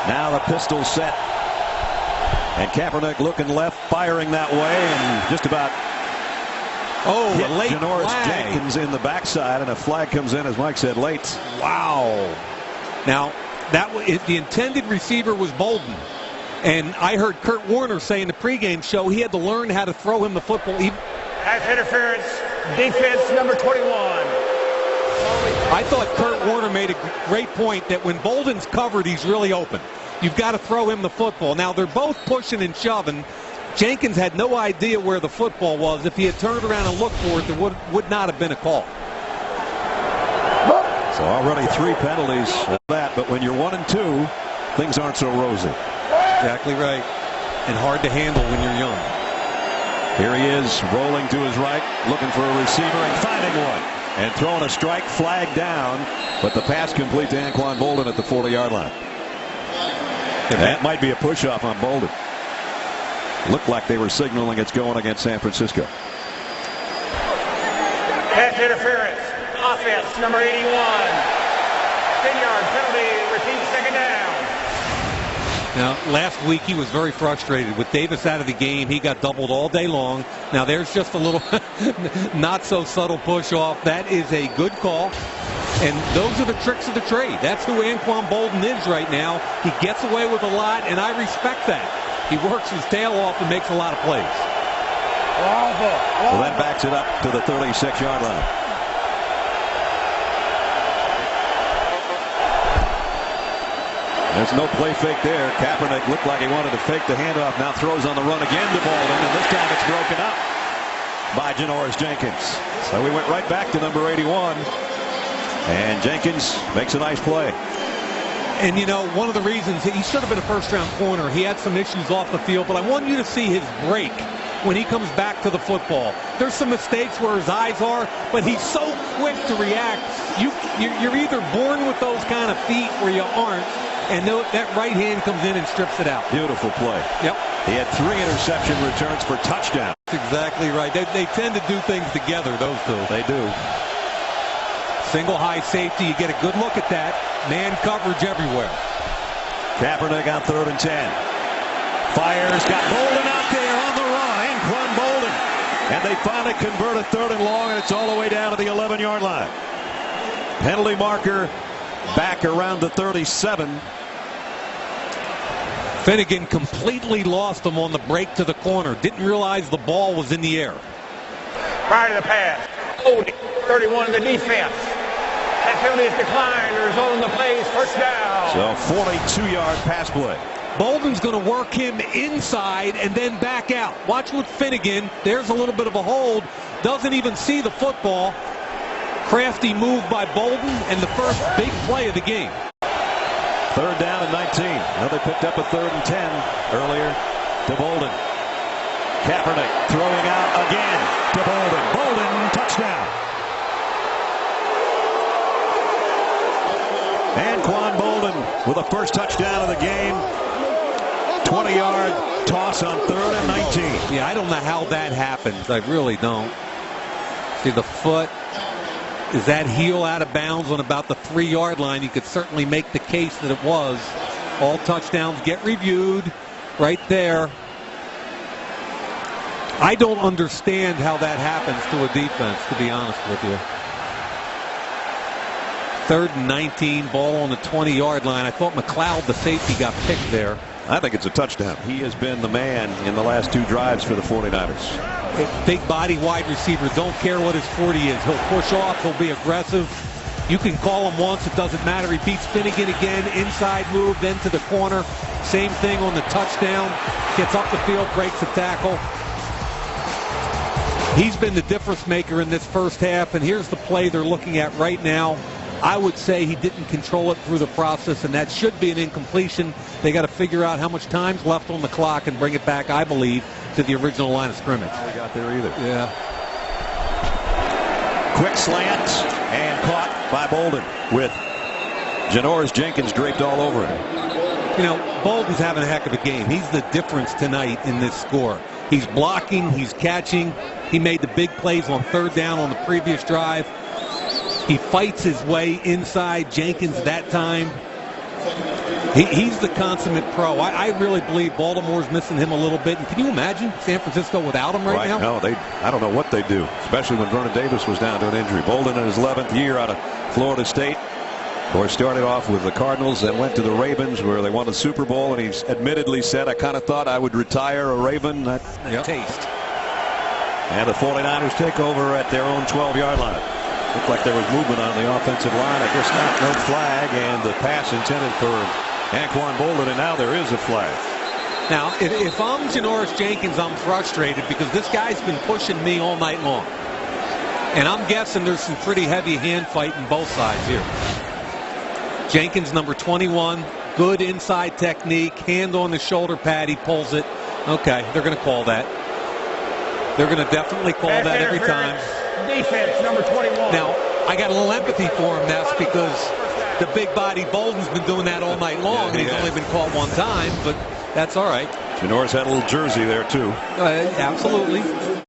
Now the pistol set. And Kaepernick looking left, firing that way, and just about hit late Janoris flag. Jenkins in the backside, and a flag comes in, as Mike said, late. Wow. Now, the intended receiver was Boldin. And I heard Kurt Warner say in the pregame show he had to learn how to throw him the football. Pass interference, defense number 21. I thought Kurt Warner made a great point that when Boldin's covered, he's really open. You've got to throw him the football. Now, they're both pushing and shoving. Jenkins had no idea where the football was. If he had turned around and looked for it, there would not have been a call. So already 3 penalties for that, but when you're 1 and 2, things aren't so rosy. Exactly right. And hard to handle when you're young. Here he is, rolling to his right, looking for a receiver and finding one. And throwing a strike, flag down, but the pass complete to Anquan Boldin at the 40-yard line. And that might be a push-off on Boldin. Looked like they were signaling it's going against San Francisco. Pass interference, offense number 81. 10-yard penalty, repeat second down. Now, last week he was very frustrated. With Davis out of the game, he got doubled all day long. Now, there's just a little not-so-subtle push-off. That is a good call. And those are the tricks of the trade. That's who Anquan Boldin is right now. He gets away with a lot, and I respect that. He works his tail off and makes a lot of plays. Well, that backs it up to the 36-yard line. There's no play fake there. Kaepernick looked like he wanted to fake the handoff. Now throws on the run again to Boldin, and this time it's broken up by Janoris Jenkins. So we went right back to number 81. And Jenkins makes a nice play. And, you know, one of the reasons he should have been a first-round corner. He had some issues off the field, but I want you to see his break when he comes back to the football. There's some mistakes where his eyes are, but he's so quick to react. You're either born with those kind of feet or you aren't, and that right hand comes in and strips it out. Beautiful play. Yep. He had 3 interception returns for touchdown. That's exactly right. They tend to do things together, those two. They do. Single high safety, you get a good look at that. Man coverage everywhere. Kaepernick on 3rd and 10. Fires, got Boldin out there on the run. Anquan Boldin. And they finally convert a 3rd and long, and it's all the way down to the 11-yard line. Penalty marker back around the 37. Finnegan completely lost him on the break to the corner. Didn't realize the ball was in the air. Prior to the pass, 31 in the defense. That penalty is declined, resulting in the plays first down. So 42-yard pass play. Boldin's going to work him inside and then back out. Watch with Finnegan. There's a little bit of a hold. Doesn't even see the football. Crafty move by Boldin, and the first big play of the game. 3rd down and 19. Now they picked up a 3rd and 10 earlier to Boldin. Kaepernick throwing out again to Boldin. Boldin, touchdown. Anquan Boldin with the first touchdown of the game. 20-yard toss on 3rd and 19. Yeah, I don't know how that happens. I really don't. See the foot. Is that heel out of bounds on about the 3-yard line? You could certainly make the case that it was. All touchdowns get reviewed right there. I don't understand how that happens to a defense, to be honest with you. 3rd and 19, ball on the 20-yard line. I thought McLeod, the safety, got picked there. I think it's a touchdown. He has been the man in the last 2 drives for the 49ers. Big body wide receiver, don't care what his 40 is. He'll push off, he'll be aggressive. You can call him once, it doesn't matter. He beats Finnegan again, inside move, then to the corner. Same thing on the touchdown. Gets up the field, breaks the tackle. He's been the difference maker in this first half, and here's the play they're looking at right now. I would say he didn't control it through the process, and that should be an incompletion. They got to figure out how much time's left on the clock and bring it back, I believe, to the original line of scrimmage. They got there either. Yeah. Quick slant and caught by Boldin with Janoris Jenkins draped all over him. You know, Boldin's having a heck of a game. He's the difference tonight in this score. He's blocking, he's catching. He made the big plays on 3rd down on the previous drive. He fights his way inside Jenkins that time. He's the consummate pro. I really believe Baltimore's missing him a little bit. And can you imagine San Francisco without him right now? No, I don't know what they do, especially when Vernon Davis was down to an injury. Boldin in his 11th year out of Florida State. Of course, started off with the Cardinals and went to the Ravens where they won the Super Bowl. And he's admittedly said, I kind of thought I would retire a Raven. Taste. And the 49ers take over at their own 12-yard line. Looked like there was movement on the offensive line. I guess not. No flag, and the pass intended for Anquan Boldin, and now there is a flag. Now, if I'm Janoris Jenkins, I'm frustrated because this guy's been pushing me all night long. And I'm guessing there's some pretty heavy hand fighting both sides here. Jenkins, number 21, good inside technique, hand on the shoulder pad, he pulls it. Okay, they're going to call that. They're going to definitely call that every time. Defense, number 21. Now, I got a little empathy for him, Ness, because the big body Bolden's been doing that all night long, and he's only been caught one time, but that's all right. Janoris had a little jersey there, too. Absolutely.